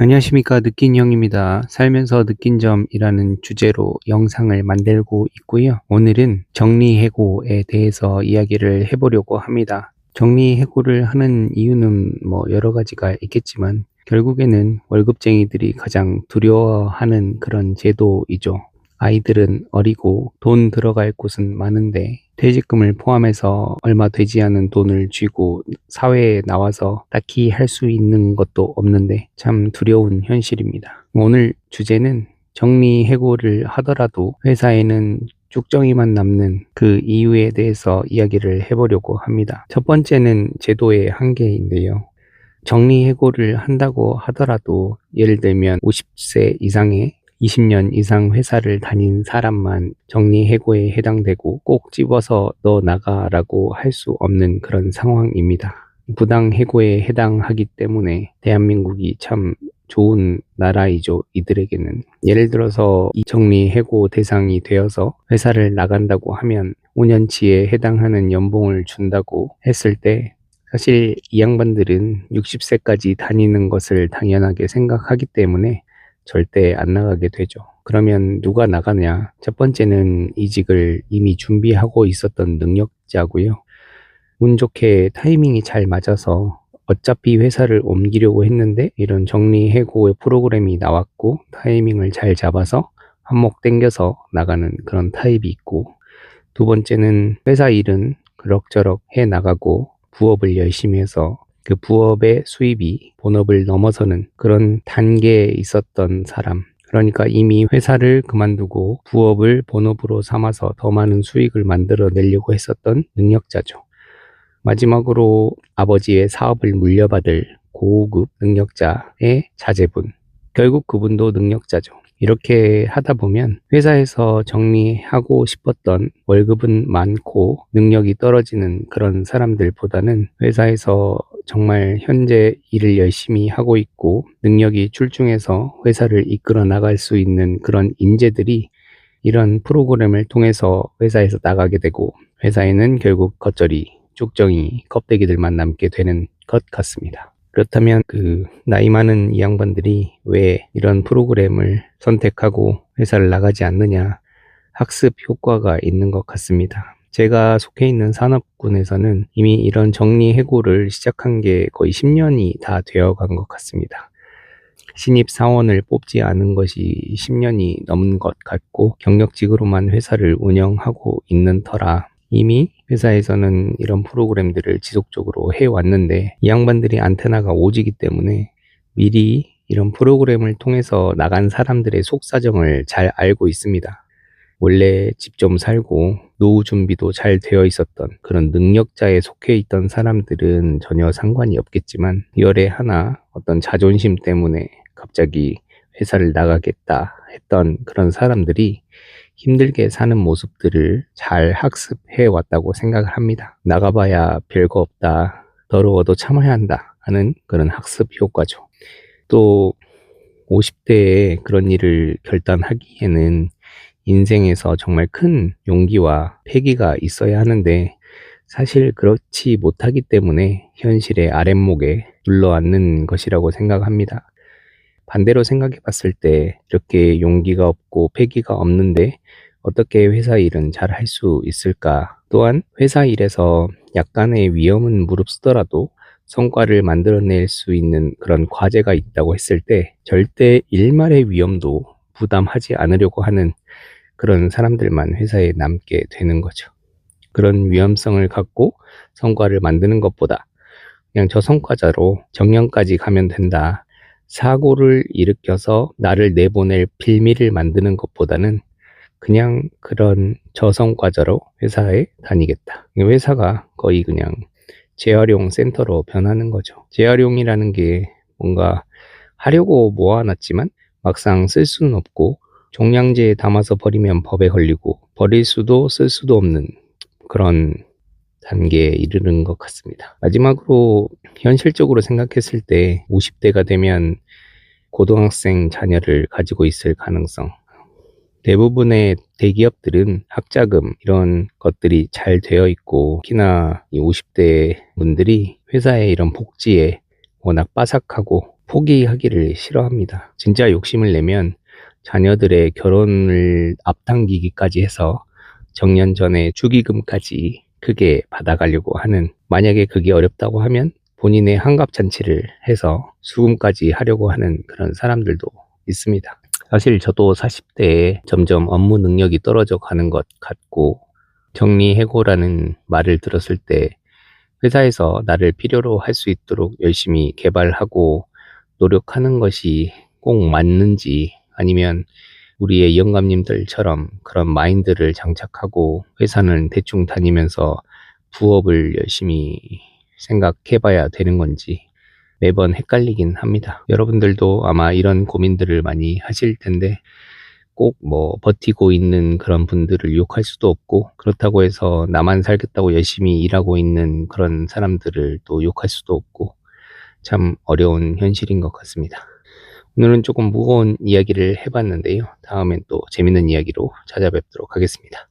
안녕하십니까. 느낀 형입니다. 살면서 느낀 점이라는 주제로 영상을 만들고 있고요. 오늘은 정리해고에 대해서 이야기를 해보려고 합니다. 정리해고를 하는 이유는 여러 가지가 있겠지만 결국에는 월급쟁이들이 가장 두려워하는 그런 제도이죠. 아이들은 어리고 돈 들어갈 곳은 많은데 퇴직금을 포함해서 얼마 되지 않은 돈을 쥐고 사회에 나와서 딱히 할 수 있는 것도 없는데 참 두려운 현실입니다. 오늘 주제는 정리해고를 하더라도 회사에는 쭉정이만 남는 그 이유에 대해서 이야기를 해보려고 합니다. 첫 번째는 제도의 한계인데요. 정리해고를 한다고 하더라도 예를 들면 50세 이상의 20년 이상 회사를 다닌 사람만 정리해고에 해당되고 꼭 집어서 너 나가라고 할 수 없는 그런 상황입니다. 부당해고에 해당하기 때문에 대한민국이 참 좋은 나라이죠. 이들에게는. 예를 들어서 이 정리해고 대상이 되어서 회사를 나간다고 하면 5년치에 해당하는 연봉을 준다고 했을 때 사실 이 양반들은 60세까지 다니는 것을 당연하게 생각하기 때문에 절대 안 나가게 되죠. 그러면 누가 나가냐? 첫 번째는 이직을 이미 준비하고 있었던 능력자고요. 운 좋게 타이밍이 잘 맞아서 어차피 회사를 옮기려고 했는데 이런 정리해고의 프로그램이 나왔고 타이밍을 잘 잡아서 한몫 땡겨서 나가는 그런 타입이 있고, 두 번째는 회사 일은 그럭저럭 해 나가고 부업을 열심히 해서 그 부업의 수입이 본업을 넘어서는 그런 단계에 있었던 사람, 그러니까 이미 회사를 그만두고 부업을 본업으로 삼아서 더 많은 수익을 만들어내려고 했었던 능력자죠. 마지막으로 아버지의 사업을 물려받을 고급 능력자의 자제분, 결국 그분도 능력자죠. 이렇게 하다 보면 회사에서 정리하고 싶었던 월급은 많고 능력이 떨어지는 그런 사람들보다는 회사에서 정말 현재 일을 열심히 하고 있고 능력이 출중해서 회사를 이끌어 나갈 수 있는 그런 인재들이 이런 프로그램을 통해서 회사에서 나가게 되고, 회사에는 결국 겉절이, 쭉정이, 껍데기들만 남게 되는 것 같습니다. 그렇다면 그 나이 많은 이 양반들이 왜 이런 프로그램을 선택하고 회사를 나가지 않느냐? 학습 효과가 있는 것 같습니다. 제가 속해 있는 산업군에서는 이미 이런 정리해고를 시작한 게 거의 10년이 다 되어 간 것 같습니다. 신입 사원을 뽑지 않은 것이 10년이 넘은 것 같고 경력직으로만 회사를 운영하고 있는 터라 이미 회사에서는 이런 프로그램들을 지속적으로 해왔는데 이 양반들이 안테나가 오지기 때문에 미리 이런 프로그램을 통해서 나간 사람들의 속사정을 잘 알고 있습니다. 원래 집 좀 살고 노후 준비도 잘 되어 있었던 그런 능력자에 속해 있던 사람들은 전혀 상관이 없겠지만 열에 하나 어떤 자존심 때문에 갑자기 회사를 나가겠다 했던 그런 사람들이 힘들게 사는 모습들을 잘 학습해 왔다고 생각을 합니다. 나가봐야 별거 없다, 더러워도 참아야 한다 하는 그런 학습 효과죠. 또 50대에 그런 일을 결단하기에는 인생에서 정말 큰 용기와 패기가 있어야 하는데 사실 그렇지 못하기 때문에 현실의 아랫목에 눌러앉는 것이라고 생각합니다. 반대로 생각해 봤을 때 이렇게 용기가 없고 패기가 없는데 어떻게 회사 일은 잘 할 수 있을까? 또한 회사 일에서 약간의 위험은 무릅쓰더라도 성과를 만들어낼 수 있는 그런 과제가 있다고 했을 때 절대 일말의 위험도 부담하지 않으려고 하는 그런 사람들만 회사에 남게 되는 거죠. 그런 위험성을 갖고 성과를 만드는 것보다 그냥 저 성과자로 정년까지 가면 된다, 사고를 일으켜서 나를 내보낼 빌미를 만드는 것보다는 그냥 그런 저성과자로 회사에 다니겠다. 회사가 거의 그냥 재활용 센터로 변하는 거죠. 재활용이라는 게 뭔가 하려고 모아놨지만 막상 쓸 수는 없고 종량제에 담아서 버리면 법에 걸리고 버릴 수도 쓸 수도 없는 그런 단계에 이르는 것 같습니다. 마지막으로 현실적으로 생각했을 때 50대가 되면 고등학생 자녀를 가지고 있을 가능성, 대부분의 대기업들은 학자금 이런 것들이 잘 되어 있고 특히나 이 50대 분들이 회사의 이런 복지에 워낙 빠삭하고 포기하기를 싫어합니다. 진짜 욕심을 내면 자녀들의 결혼을 앞당기기까지 해서 정년 전에 축의금까지 크게 받아가려고 하는, 만약에 그게 어렵다고 하면 본인의 환갑잔치를 해서 수금까지 하려고 하는 그런 사람들도 있습니다. 사실 저도 40대에 점점 업무 능력이 떨어져 가는 것 같고, 정리해고라는 말을 들었을 때 회사에서 나를 필요로 할 수 있도록 열심히 개발하고 노력하는 것이 꼭 맞는지, 아니면 우리의 영감님들처럼 그런 마인드를 장착하고 회사는 대충 다니면서 부업을 열심히 생각해 봐야 되는 건지 매번 헷갈리긴 합니다. 여러분들도 아마 이런 고민들을 많이 하실 텐데, 꼭 뭐 버티고 있는 그런 분들을 욕할 수도 없고, 그렇다고 해서 나만 살겠다고 열심히 일하고 있는 그런 사람들을 또 욕할 수도 없고, 참 어려운 현실인 것 같습니다. 오늘은 조금 무거운 이야기를 해봤는데요. 다음엔 또 재밌는 이야기로 찾아뵙도록 하겠습니다.